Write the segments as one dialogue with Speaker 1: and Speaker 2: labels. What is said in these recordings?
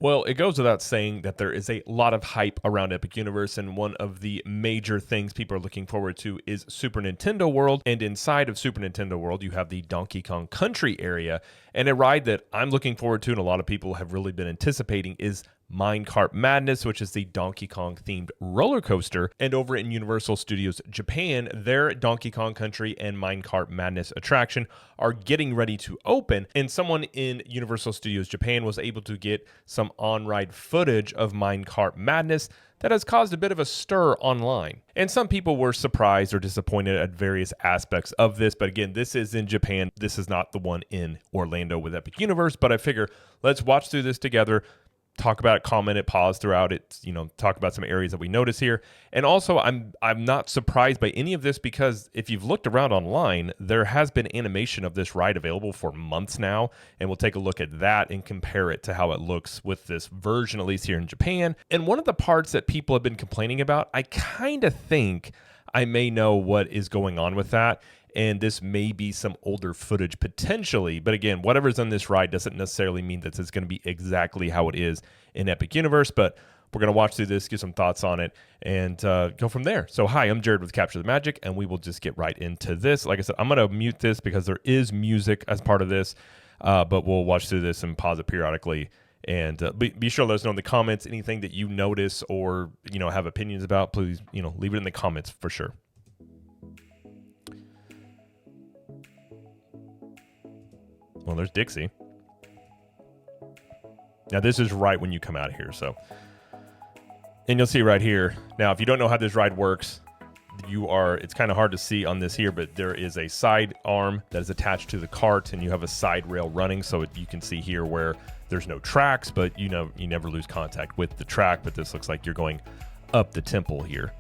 Speaker 1: Well, it goes without saying that there is a lot of hype around Epic Universe, and one of the major things people are looking forward to is Super Nintendo World. And inside of Super Nintendo World, you have the Donkey Kong Country area, and a ride that I'm looking forward to and a lot of people have really been anticipating is Minecart Madness, which is the Donkey Kong themed roller coaster. And over in Universal Studios Japan, their Donkey Kong Country and Minecart Madness attraction are getting ready to open. And someone in Universal Studios Japan was able to get some on-ride footage of Minecart Madness that has caused a bit of a stir online. And some people were surprised or disappointed at various aspects of this. But again, this is in Japan. This is not the one in Orlando with Epic Universe. But I figure let's watch through this together, talk about it, comment it, pause throughout it, talk about some areas that we notice here. And also, I'm not surprised by any of this because if you've looked around online, there has been animation of this ride available for months now, and we'll take a look at that and compare it to how it looks with this version, at least here in Japan. And one of the parts that people have been complaining about, I kind of think I may know what is going on with that. And this may be some older footage potentially. But again, whatever's on this ride doesn't necessarily mean that it's going to be exactly how it is in Epic Universe. But we're going to watch through this, give some thoughts on it, and go from there. So hi, I'm Jared with Capture the Magic, and we will just get right into this. Like I said, I'm going to mute this because there is music as part of this. But we'll watch through this and pause it periodically. And be sure to let us know in the comments anything that you notice or have opinions about. Please leave it in the comments for sure. Well, there's Dixie. Now, this is right when you come out of here, so. And you'll see right here. Now, if you don't know how this ride works, it's kind of hard to see on this here, but there is a side arm that is attached to the cart, and you have a side rail running, so you can see here where there's no tracks, but you never lose contact with the track, but this looks like you're going up the temple here.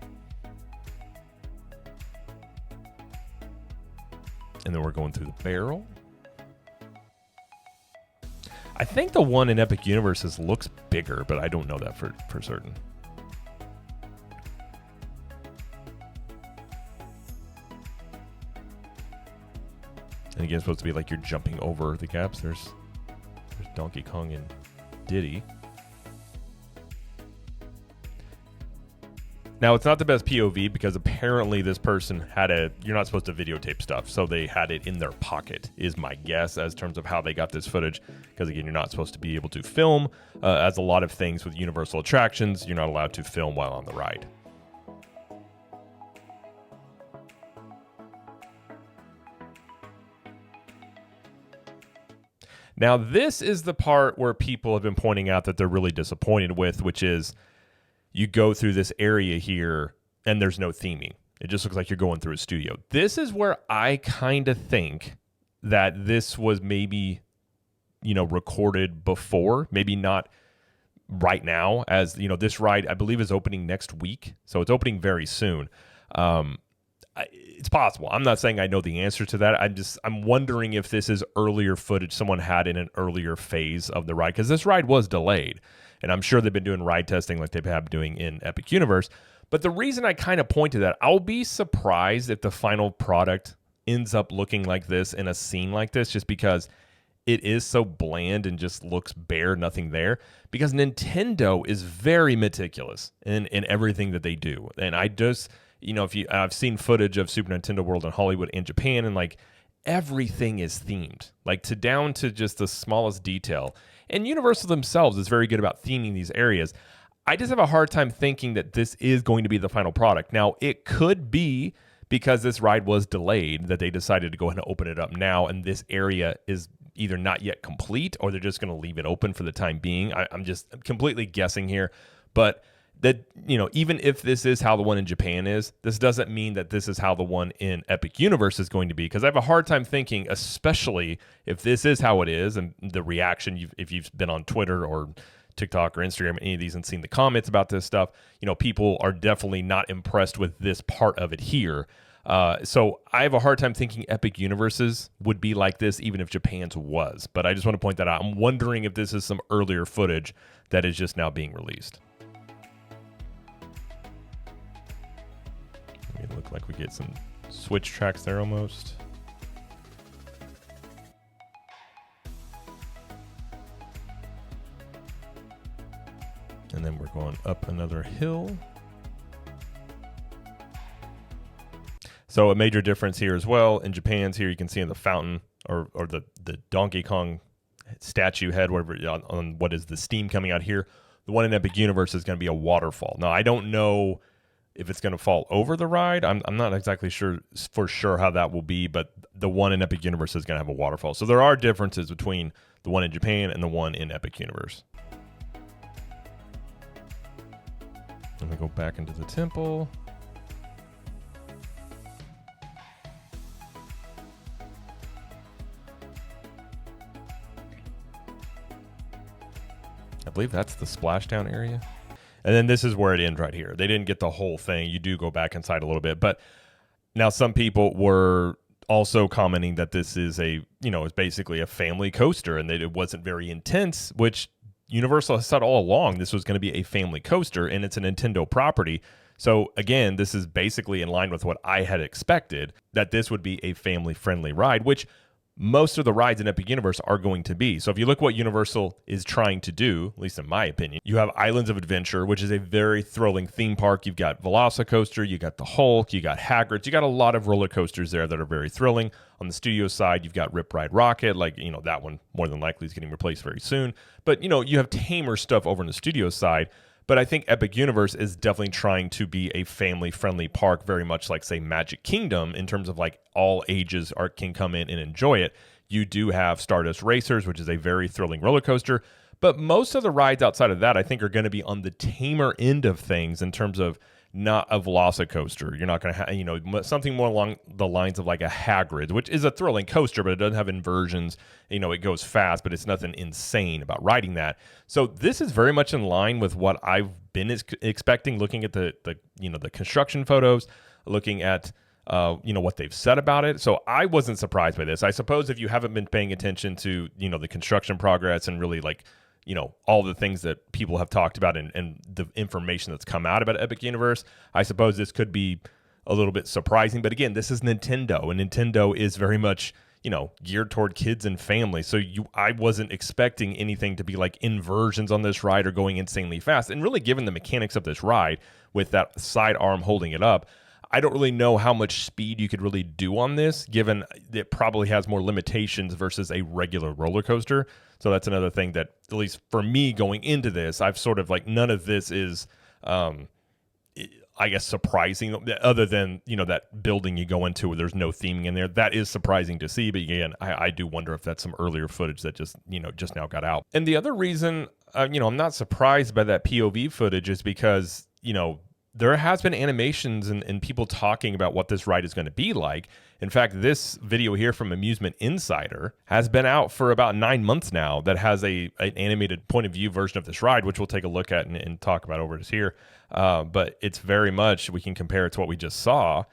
Speaker 1: And then we're going through the barrel. I think the one in Epic Universes looks bigger, but I don't know that for certain. And again, it's supposed to be like you're jumping over the gaps. There's Donkey Kong and Diddy. Now, it's not the best POV because apparently this person you're not supposed to videotape stuff, so they had it in their pocket, is my guess, as terms of how they got this footage. Because again, you're not supposed to be able to film, as a lot of things with Universal attractions, you're not allowed to film while on the ride. Now, this is the part where people have been pointing out that they're really disappointed with, which is you go through this area here and there's no theming. It just looks like you're going through a studio. This is where I kind of think that this was maybe, recorded before, maybe not right now, as, this ride, I believe, is opening next week. So it's opening very soon. It's possible. I'm not saying I know the answer to that. I'm wondering if this is earlier footage someone had in an earlier phase of the ride, because this ride was delayed. And I'm sure they've been doing ride testing like they've been doing in Epic Universe. But the reason I kind of point to that, I'll be surprised if the final product ends up looking like this in a scene like this, just because it is so bland and just looks bare, nothing there. Because Nintendo is very meticulous in everything that they do. And I just, I've seen footage of Super Nintendo World in Hollywood and Japan, and like everything is themed, like down to just the smallest detail. And Universal themselves is very good about theming these areas. I just have a hard time thinking that this is going to be the final product. Now, it could be because this ride was delayed that they decided to go ahead and open it up now, and this area is either not yet complete or they're just going to leave it open for the time being. I'm just completely guessing here. But that, even if this is how the one in Japan is, this doesn't mean that this is how the one in Epic Universe is going to be, because I have a hard time thinking, especially if this is how it is, and the reaction, if you've been on Twitter or TikTok or Instagram, any of these, and seen the comments about this stuff, people are definitely not impressed with this part of it here. So I have a hard time thinking Epic Universes would be like this, even if Japan's was. But I just want to point that out. I'm wondering if this is some earlier footage that is just now being released. It look like we get some switch tracks there almost. And then we're going up another hill. So a major difference here as well. In Japan's here, you can see in the fountain or the Donkey Kong statue head, whatever, on what is the steam coming out here. The one in Epic Universe is going to be a waterfall. Now, I don't know if it's going to fall over the ride. I'm not exactly sure for sure how that will be, but the one in Epic Universe is going to have a waterfall. So there are differences between the one in Japan and the one in Epic Universe. Let me go back into the temple. I believe that's the splashdown area. And then this is where it ends right here. They didn't get the whole thing. You do go back inside a little bit. But now some people were also commenting that this is it's basically a family coaster and that it wasn't very intense, which Universal has said all along this was going to be a family coaster, and it's a Nintendo property. So again, this is basically in line with what I had expected, that this would be a family-friendly ride, which most of the rides in Epic Universe are going to be. So if you look what Universal is trying to do, at least in my opinion, you have Islands of Adventure, which is a very thrilling theme park. You've got Velocicoaster, you got the Hulk, you got Hagrid's, you got a lot of roller coasters there that are very thrilling. On the studio side, you've got Rip Ride Rocket, that one more than likely is getting replaced very soon. But you have tamer stuff over on the studio side. But I think Epic Universe is definitely trying to be a family-friendly park, very much like, say, Magic Kingdom, in terms of all ages can come in and enjoy it. You do have Stardust Racers, which is a very thrilling roller coaster. But most of the rides outside of that, I think, are going to be on the tamer end of things in terms of not a Velocicoaster. You're not going to have, something more along the lines of like a Hagrid, which is a thrilling coaster, but it doesn't have inversions. It goes fast, but it's nothing insane about riding that. So this is very much in line with what I've been expecting, looking at the construction photos, looking at what they've said about it. So I wasn't surprised by this. I suppose if you haven't been paying attention to, the construction progress and really all the things that people have talked about and the information that's come out about Epic Universe, I suppose this could be a little bit surprising. But again, this is Nintendo, and Nintendo is very much, geared toward kids and families. So I wasn't expecting anything to be like inversions on this ride or going insanely fast. And really, given the mechanics of this ride with that side arm holding it up, I don't really know how much speed you could really do on this, given it probably has more limitations versus a regular roller coaster. So that's another thing that, at least for me going into this, I've sort of none of this is, I guess, surprising, other than, that building you go into where there's no theming in there. That is surprising to see. But again, I do wonder if that's some earlier footage that just now got out. And the other reason, I'm not surprised by that POV footage is because, there has been animations and people talking about what this ride is going to be like. In fact, this video here from Amusement Insider has been out for about 9 months now that has an animated point of view version of this ride, which we'll take a look at and talk about over this here. But it's very much, we can compare it to what we just saw.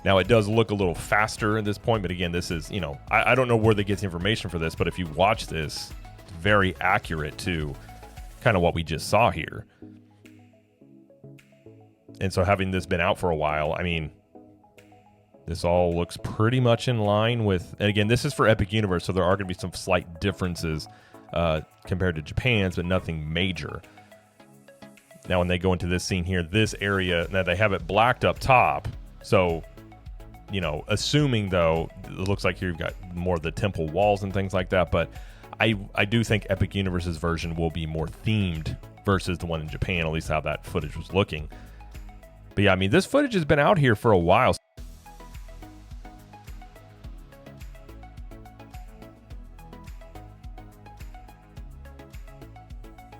Speaker 1: Now, it does look a little faster at this point, but again, this is, I don't know where they get the information for this, but if you watch this, it's very accurate to kind of what we just saw here. And so having this been out for a while, I mean, this all looks pretty much in line with, and again, this is for Epic Universe, so there are going to be some slight differences compared to Japan's, but nothing major. Now, when they go into this scene here, this area, now they have it blacked up top, so, assuming, though, it looks like here you've got more of the temple walls and things like that, but I do think Epic Universe's version will be more themed versus the one in Japan, at least how that footage was looking. But yeah, I mean, this footage has been out here for a while.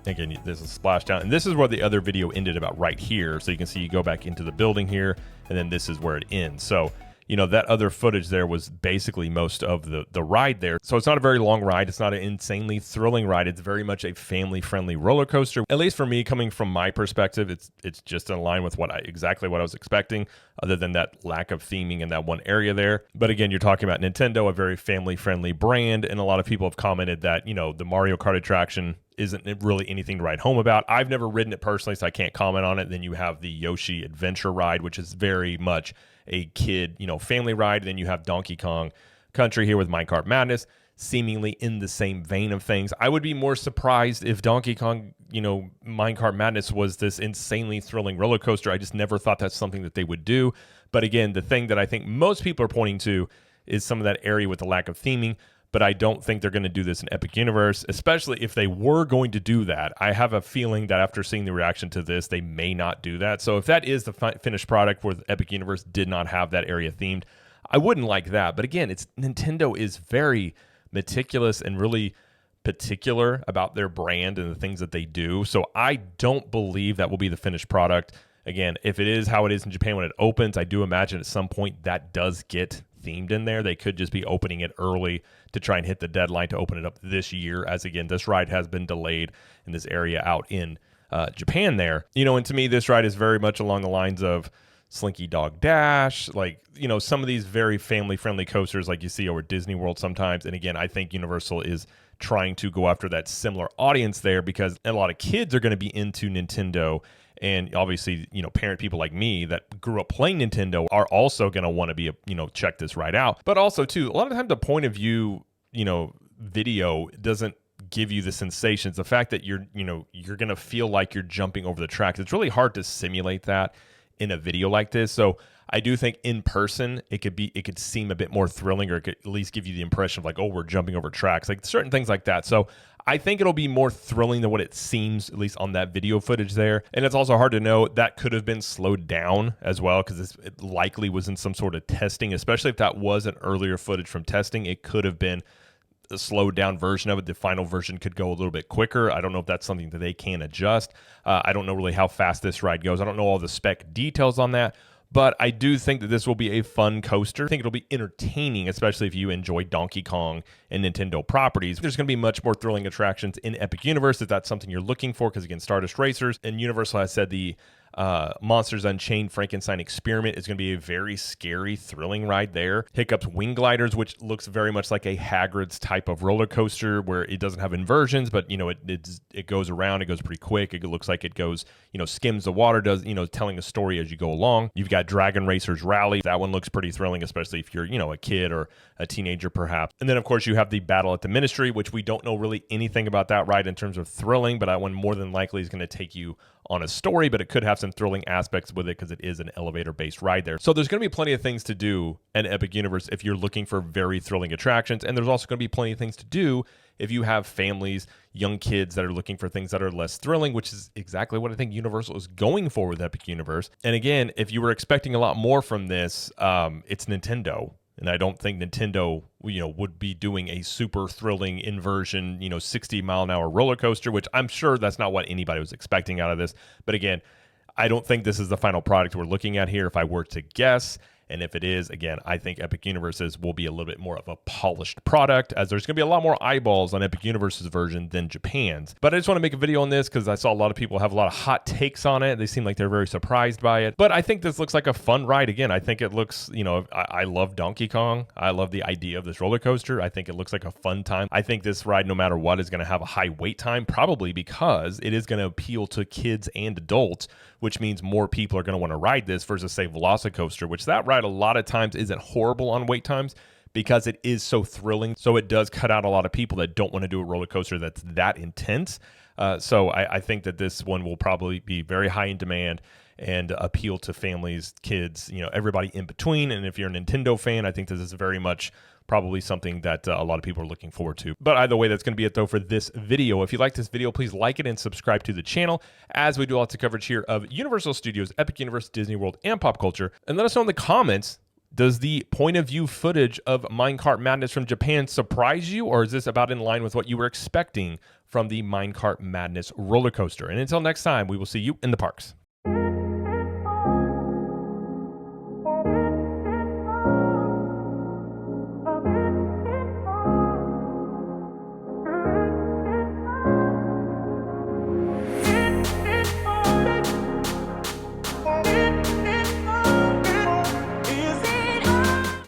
Speaker 1: Again, this is splashdown. And this is where the other video ended, about right here. So you can see you go back into the building here, and then this is where it ends. So, that other footage there was basically most of the ride there. So it's not a very long ride. It's not an insanely thrilling ride. It's very much a family-friendly roller coaster. At least for me, coming from my perspective, it's just in line with exactly what I was expecting, other than that lack of theming in that one area there. But again, you're talking about Nintendo, a very family-friendly brand, and a lot of people have commented that, the Mario Kart attraction isn't really anything to write home about. I've never ridden it personally, so I can't comment on it. Then you have the Yoshi Adventure Ride, which is very much a kid, family ride. And then you have Donkey Kong Country here with Minecart Madness. seemingly in the same vein of things. I would be more surprised if Donkey Kong, Minecart Madness was this insanely thrilling roller coaster. I just never thought that's something that they would do. But again, the thing that I think most people are pointing to is some of that area with the lack of theming. But I don't think they're going to do this in Epic Universe, especially if they were going to do that. I have a feeling that after seeing the reaction to this, they may not do that. So if that is the finished product where the Epic Universe did not have that area themed, I wouldn't like that. But again, Nintendo is very meticulous and really particular about their brand and the things that they do. So I don't believe that will be the finished product. Again, if it is how it is in Japan when it opens, I do imagine at some point that does get themed in there. They could just be opening it early to try and hit the deadline to open it up this year, as again, this ride has been delayed in this area out in Japan there. And to me, this ride is very much along the lines of Slinky Dog Dash, some of these very family-friendly coasters like you see over Disney World sometimes. And again, I think Universal is trying to go after that similar audience there because a lot of kids are going to be into Nintendo. And obviously, parent people like me that grew up playing Nintendo are also going to want to be, check this ride out. But also, too, a lot of times the point of view, video doesn't give you the sensations. The fact that you're going to feel like you're jumping over the tracks. It's really hard to simulate that in a video like this. So I do think in person, it could seem a bit more thrilling, or it could at least give you the impression of like, oh, we're jumping over tracks, like certain things like that. So I think it'll be more thrilling than what it seems, at least on that video footage there. And it's also hard to know, that could have been slowed down as well, because it likely was in some sort of testing, especially if that was an earlier footage from testing. It could have been a slowed down version of it. The final version could go a little bit quicker. I don't know if that's something that they can adjust. I don't know really how fast this ride goes. I don't know all the spec details on that. But I do think that this will be a fun coaster. I think it'll be entertaining, especially if you enjoy Donkey Kong and Nintendo properties. There's going to be much more thrilling attractions in Epic Universe if that's something you're looking for, because again, Stardust Racers and Universal has said the Monsters Unchained Frankenstein Experiment is going to be a very scary, thrilling ride there. Hiccup's Wing Gliders, which looks very much like a Hagrid's type of roller coaster where it doesn't have inversions, but it goes around, it goes pretty quick. It looks like it goes, skims the water, does, telling a story as you go along. You've got Dragon Racers Rally. That one looks pretty thrilling, especially if you're, a kid or a teenager perhaps. And then of course you have the Battle at the Ministry, which we don't know really anything about that ride in terms of thrilling, but that one more than likely is going to take you on a story, but it could have some thrilling aspects with it because it is an elevator-based ride there. So there's going to be plenty of things to do in Epic Universe if you're looking for very thrilling attractions, and there's also going to be plenty of things to do if you have families, young kids that are looking for things that are less thrilling, which is exactly what I think Universal is going for with Epic Universe. And again, if you were expecting a lot more from this, it's Nintendo. And I don't think Nintendo, would be doing a super thrilling inversion, 60-mile-an-hour roller coaster, which I'm sure that's not what anybody was expecting out of this. But again, I don't think this is the final product we're looking at here if I were to guess. And if it is, again, I think Epic Universe's will be a little bit more of a polished product, as there's going to be a lot more eyeballs on Epic Universe's version than Japan's. But I just want to make a video on this because I saw a lot of people have a lot of hot takes on it. They seem like they're very surprised by it. But I think this looks like a fun ride. Again, I think it looks, I love Donkey Kong. I love the idea of this roller coaster. I think it looks like a fun time. I think this ride, no matter what, is going to have a high wait time, probably because it is going to appeal to kids and adults, which means more people are going to want to ride this versus, say, Velocicoaster, which that ride a lot of times isn't horrible on wait times because it is so thrilling. So it does cut out a lot of people that don't want to do a roller coaster that's that intense. So I think that this one will probably be very high in demand and appeal to families, kids, everybody in between. And if you're a Nintendo fan, I think this is very much probably something that a lot of people are looking forward to. But either way, that's going to be it though for this video. If you like this video, please like it and subscribe to the channel, as we do lots of coverage here of Universal Studios, Epic Universe, Disney World, and pop culture. And let us know in the comments, does the point of view footage of Minecart Madness from Japan surprise you, or is this about in line with what you were expecting from the Minecart Madness roller coaster? And until next time, we will see you in the parks.